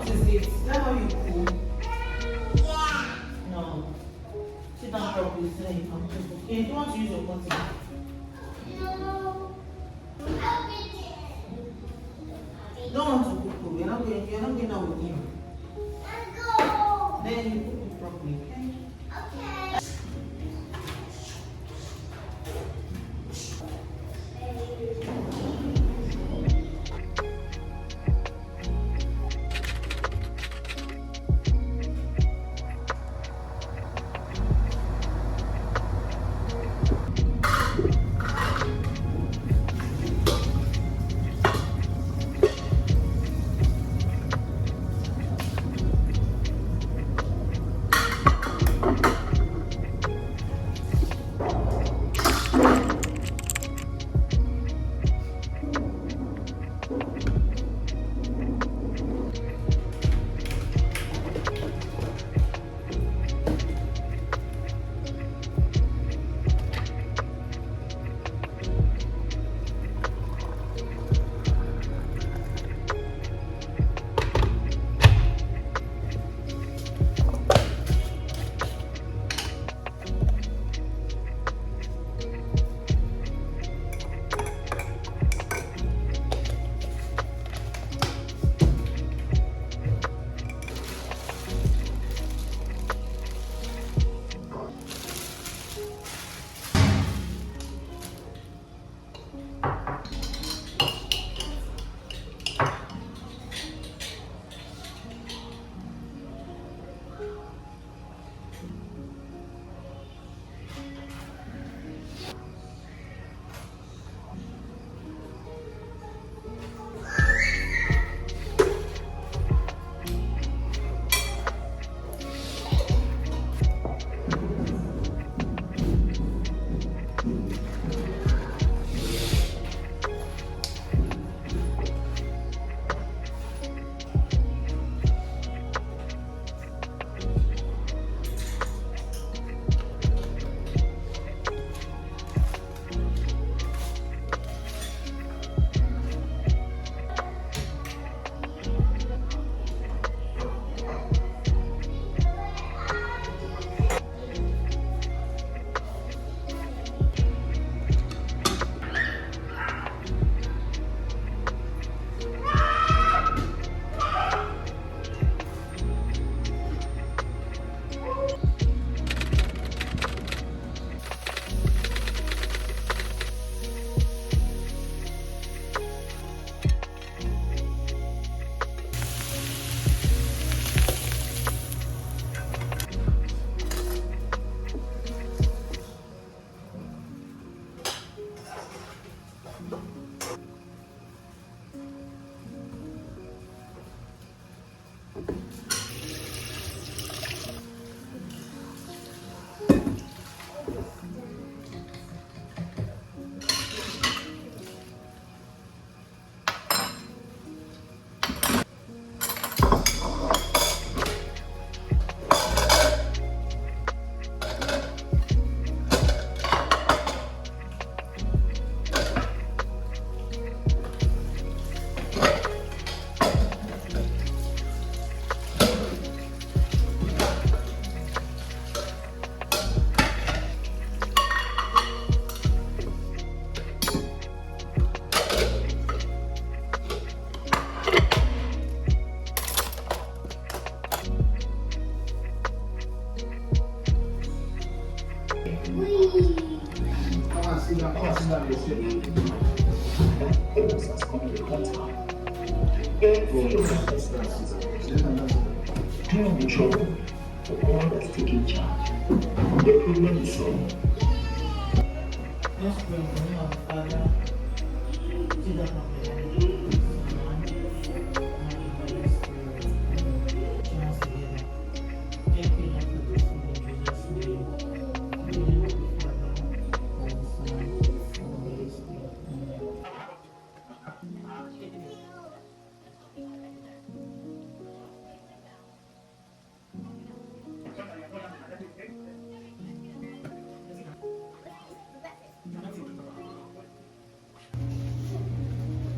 What is it? Is that how you cook? Yeah. No. Sit down properly so that you can cook. Okay, do you want to use your cutting? No. Don't want to cook. You're not going out with him. Then you cook it properly, okay? Okay. Control for all that's taking charge. The problem is solved. Let's pray in the name of the Father, Jesus, and the Holy Spirit. Join us together. Thank you, Lord, for this food in Jesus' name. In the name of the Father, and the Son, and the Holy Spirit. Amen.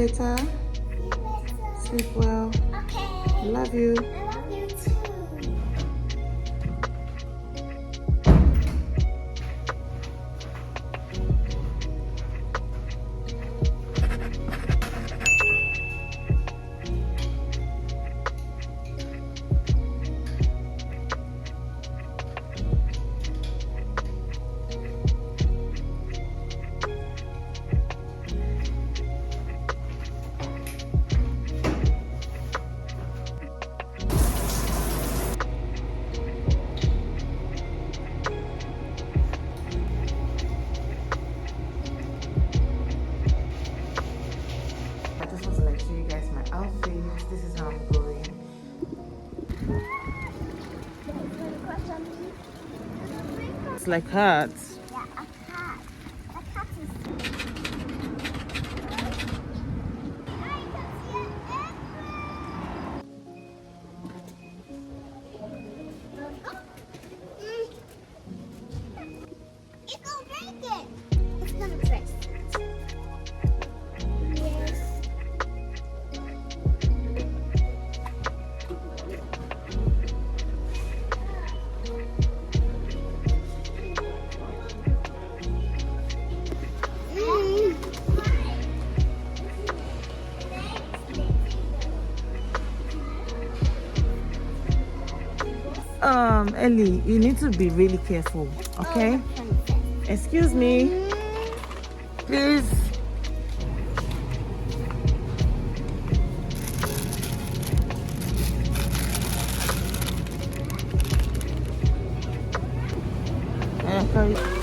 later. Sleep well. Okay. Love you. I love you too. I just want to like show you guys my outfit. This is how I'm going. It's like hearts. Yeah, a cat. A cat is. It's gonna break it. It's gonna break. Yes. Ellie, you need to be really careful, okay? Excuse me, please. Carry.